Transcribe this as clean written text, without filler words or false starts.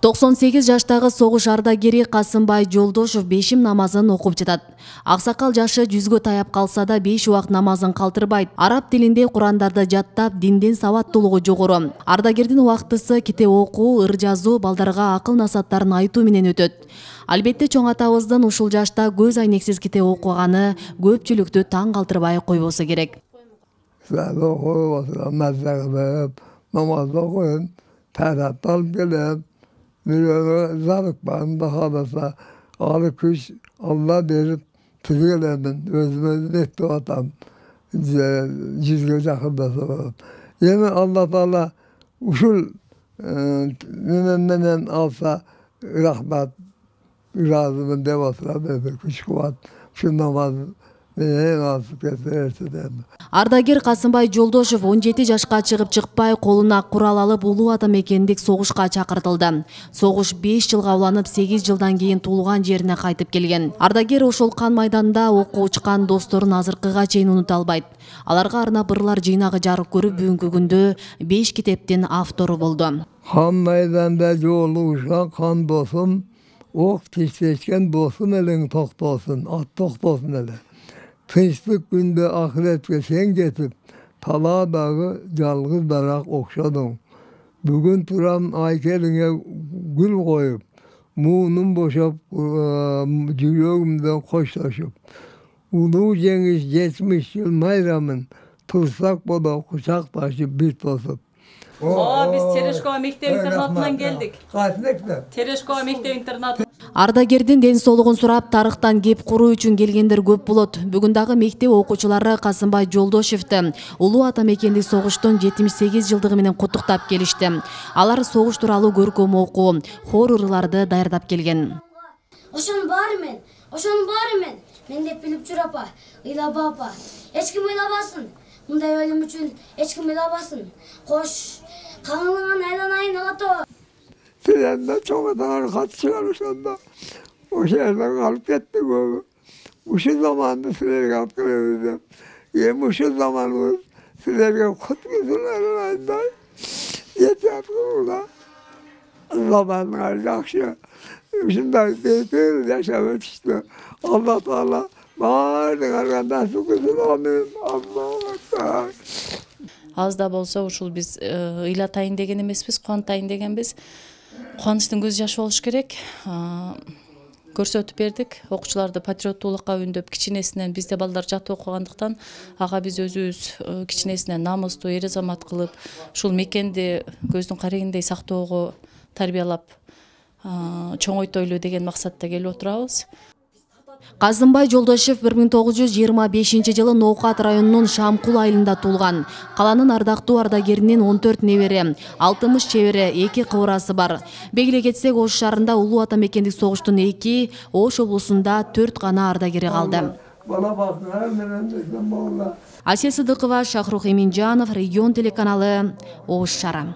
...98 жаштагы согуш ардагери Касымбай Жолдошов бешим намазын окуп жатат. Аксакал жашы 100гө таяп калса да 5 убак намазын калтырбайт. Араб тилинде Курандарды жаттап, динден сабаттуулугу жогору. Ардагердин убактысы китеп окуу, ыр жазуу, балдарга акыл насаттарын айтуу менен өтөт. Албетте чоң атабыздын ушул жашта көз айнексиз китеп окуганы көпчүлүктү таң калтырбай койбосо керек. Zarık bağında kalırsa ağrı kış Allah verip tüzgelemin özümüzün etti atam cizgöz akılda sorarım. Yine Allah Teala uşul menen alsa rahmet razımın devasına verir kuş kuvat şu namazı Ардагер Касымбай Жолдошов 17 жашка чыгып чыкпай, колуна курал алып улуу ата мекендик согушка чакыртылды. Согуш 5 жылга уланып, 8 жылдан кийин туулган жерине кайтып келген. Ардагер ошол кан майданда окуу учкан досторун азыркыга чейин унута албайт. Аларга арнап ырлар жыйнагы жарык көрүп, бүгүнкү күндө 5 китептин автору болду. Kan maydanda жолугушкан kan болсун, ок тиштешкен болсун элең токтосун, ат токтосун эле. Tınçlık günde ahiretke sen getip, Tala dağı жалгыз darak okşadın. Bugün turam aykeline gül koyup, muğnum boşap, yüreğimden koşlaşıp. Ulu cengiz 70 yıl mayramın, tırsak boda kuşak taşı bir tosup. Biz Tereşkova Mektev internatından geldik. Tereşkova Mektev internatı. Ардагердин ден соолугун сурап, тарыхтан кеп куруу үчүн келгендер көп болот. Бүгүн дагы мектеп окуучулары Касымбай Жолдошевди улуу ата мекендик согуштун 78 жылдыгы менен куттуктап келишти. Алар согуш тууралуу көркөм окуу, хор ырларды даярдап келген. Ошонун баары мен деп билип жүр апа, ыйлаба апа. Эч ким ыйлабасын. Мындай өлүм үчүн эч ким ыйлабасын. Кош, каңылыңан айланайын алато. Trende çok adamlar kat çıkarmışlar. O şehirden kalıp gittik o. Uşu zamanında silerge atkılıyoruz. Uşu zamanımız silerge kut güzülerin ayında. Yeter burada. Zamanlar yakşı. Şimdi bir yaşamak işte. Allah Teala bağırdık arkadaşlar su güzül amin. Allah'a Az da bolsa ушул биз ыйлатайын деген эмеспиз, кубантайын дегенбиз. Кубанычтын көз жашы болуш керек. Көрсөтүп бердик. Окуучуларды патриоттуулукка үндөп, кичинесинен бизде балдар жат окугандыктан ага биз өзүбүз кичинесинен намыстуу, эр азамат кылып, ушул мекенди көздүн карегиндей сактоого тарбиялап, чоңойтойлу деген максатта келип отурабыз. Касымбай Жолдошев 1925 жылы Ноокат районунун Шамкул айылында туулган. Каланын ардактуу ардагеринин 14 небере, 60 чебере, 2 кыбырасы бар. Белгилей кетсек, Ош шаарында улуу ата мекендик согуштун 2, Ош облусунда 4 гана ардагери калды. Асия Сыдыкова, Шахрух Эминжанов, Регион телеканалы, Ош шаары.